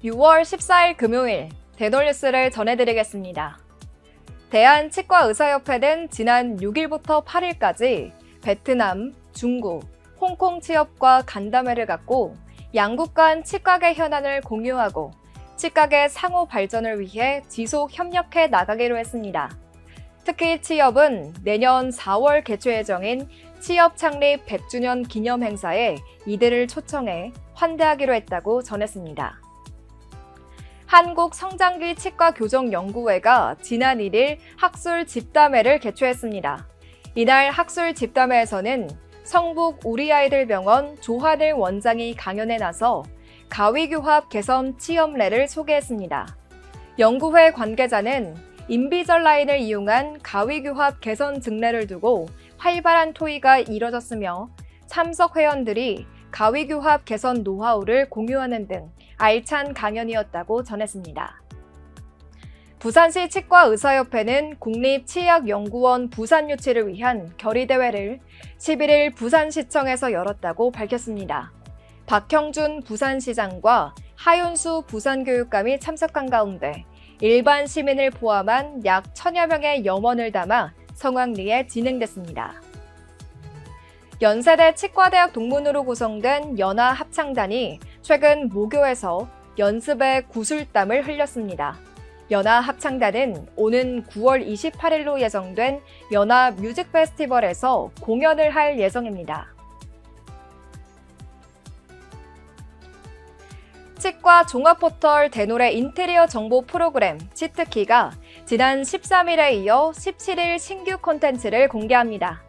6월 14일 금요일 대놀뉴스를 전해드리겠습니다. 대한치과의사협회는 지난 6일부터 8일까지 베트남, 중국, 홍콩 취업과 간담회를 갖고 양국 간 치과계 현안을 공유하고 치과계 상호 발전을 위해 지속 협력해 나가기로 했습니다. 특히 치협은 내년 4월 개최 예정인 치협 창립 100주년 기념 행사에 이들을 초청해 환대하기로 했다고 전했습니다. 한국성장기 치과교정연구회가 지난 1일 학술 집담회를 개최했습니다. 이날 학술 집담회에서는 성북 우리아이들병원 조한일 원장이 강연에 나서 가위교합 개선 치험례를 소개했습니다. 연구회 관계자는 인비절 라인을 이용한 가위교합 개선 증례를 두고 활발한 토의가 이뤄졌으며 참석 회원들이 가위교합 개선 노하우를 공유하는 등 알찬 강연이었다고 전했습니다. 부산시 치과의사협회는 국립치의학연구원 부산 유치를 위한 결의대회를 11일 부산시청에서 열었다고 밝혔습니다. 박형준 부산시장과 하윤수 부산교육감이 참석한 가운데 일반 시민을 포함한 약 1000여 명의 염원을 담아 성황리에 진행됐습니다. 연세대 치과대학 동문으로 구성된 연화합창단이 최근 모교에서 연습에 구슬땀을 흘렸습니다. 연화합창단은 오는 9월 28일로 예정된 연화뮤직페스티벌에서 공연을 할 예정입니다. 치과 종합포털 대노래 인테리어 정보 프로그램 치트키가 지난 13일에 이어 17일 신규 콘텐츠를 공개합니다.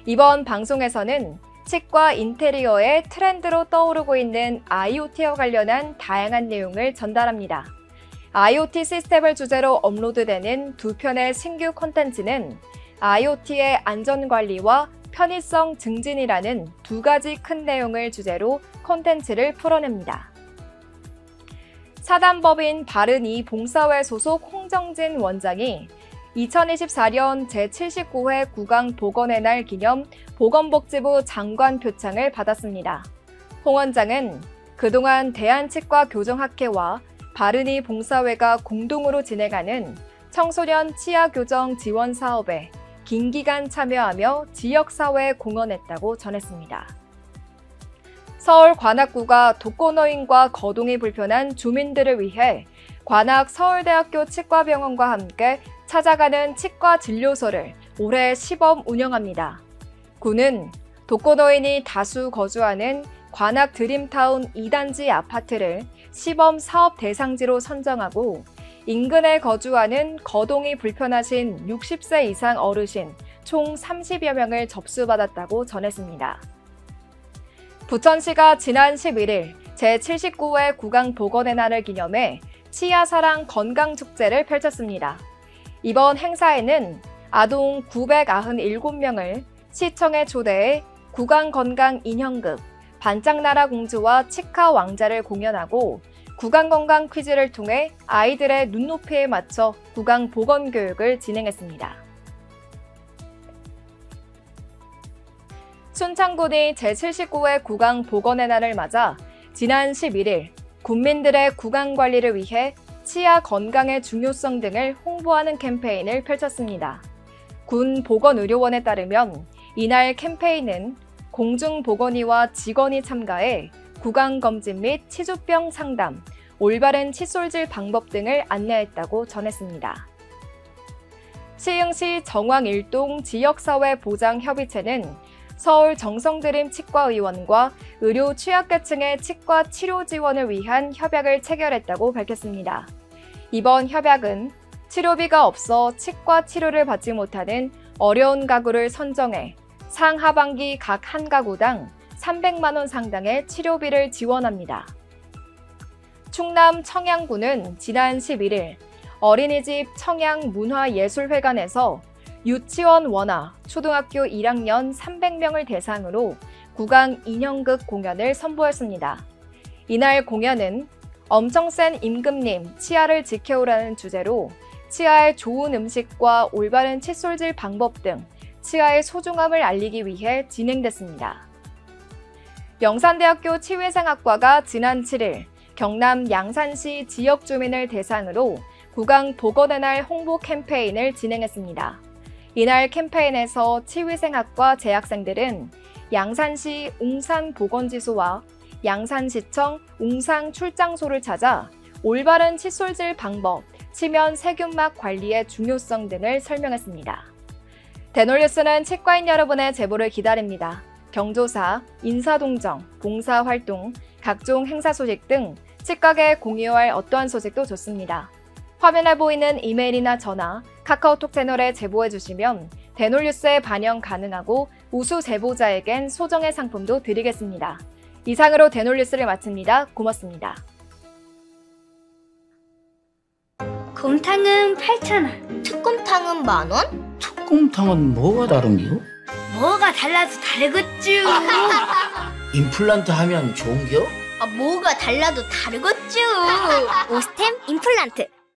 이번 방송에서는 치과 인테리어의 트렌드로 떠오르고 있는 IoT와 관련한 다양한 내용을 전달합니다. IoT 시스템을 주제로 업로드되는 두 편의 신규 콘텐츠는 IoT의 안전관리와 편의성 증진이라는 두 가지 큰 내용을 주제로 콘텐츠를 풀어냅니다. 사단법인 바른이 봉사회 소속 홍정진 원장이 2024년 제79회 구강보건의 날 기념 보건복지부 장관 표창을 받았습니다. 홍 원장은 그동안 대한치과교정학회와 바른이 봉사회가 공동으로 진행하는 청소년 치아교정 지원 사업에 긴 기간 참여하며 지역사회에 공헌했다고 전했습니다. 서울 관악구가 독거노인과 거동이 불편한 주민들을 위해 관악 서울대학교 치과병원과 함께 찾아가는 치과 진료소를 올해 시범 운영합니다. 구는 독거노인이 다수 거주하는 관악 드림타운 2단지 아파트를 시범 사업 대상지로 선정하고 인근에 거주하는 거동이 불편하신 60세 이상 어르신 총 30여 명을 접수받았다고 전했습니다. 부천시가 지난 11일 제79회 구강보건의 날을 기념해 치아사랑 건강축제를 펼쳤습니다. 이번 행사에는 아동 997명을 시청에 초대해 구강건강 인형극, 반짝나라 공주와 치카 왕자를 공연하고 구강건강 퀴즈를 통해 아이들의 눈높이에 맞춰 구강보건교육을 진행했습니다. 순창군이 제79회 구강보건의 날을 맞아 지난 11일 국민들의 구강관리를 위해 치아 건강의 중요성 등을 홍보하는 캠페인을 펼쳤습니다. 군 보건의료원에 따르면 이날 캠페인은 공중보건의와 직원이 참가해 구강검진 및 치주병 상담, 올바른 칫솔질 방법 등을 안내했다고 전했습니다. 시흥시 정왕일동 지역사회보장협의체는 서울 정성드림 치과의원과 의료 취약계층의 치과 치료 지원을 위한 협약을 체결했다고 밝혔습니다. 이번 협약은 치료비가 없어 치과 치료를 받지 못하는 어려운 가구를 선정해 상하반기 각 한 가구당 300만 원 상당의 치료비를 지원합니다. 충남 청양군은 지난 11일 어린이집 청양문화예술회관에서 유치원 원화 초등학교 1학년 300명을 대상으로 구강 인형극 공연을 선보였습니다. 이날 공연은 엄청 센 임금님 치아를 지켜오라는 주제로 치아의 좋은 음식과 올바른 칫솔질 방법 등 치아의 소중함을 알리기 위해 진행됐습니다. 영산대학교 치외생학과가 지난 7일 경남 양산시 지역 주민을 대상으로 구강 보건의 날 홍보 캠페인을 진행했습니다. 이날 캠페인에서 치위생학과 재학생들은 양산시 웅산보건지소와 양산시청 웅상출장소를 찾아 올바른 칫솔질 방법, 치면 세균막 관리의 중요성 등을 설명했습니다. 대놀뉴스는 치과인 여러분의 제보를 기다립니다. 경조사, 인사동정, 봉사활동, 각종 행사 소식 등 치과계에 공유할 어떠한 소식도 좋습니다. 화면에 보이는 이메일이나 전화, 카카오톡 채널에 제보해 주시면 대놀뉴스에 반영 가능하고 우수 제보자에겐 소정의 상품도 드리겠습니다. 이상으로 대놀뉴스를 마칩니다. 고맙습니다. 곰탕은 8,000원, 특곰탕은 10,000원? 특곰탕은 뭐가 다른겨? 뭐가 달라서 다르겠쥬. 임플란트 하면 좋은겨? 뭐가 달라도 다르겠죠. 오스템 임플란트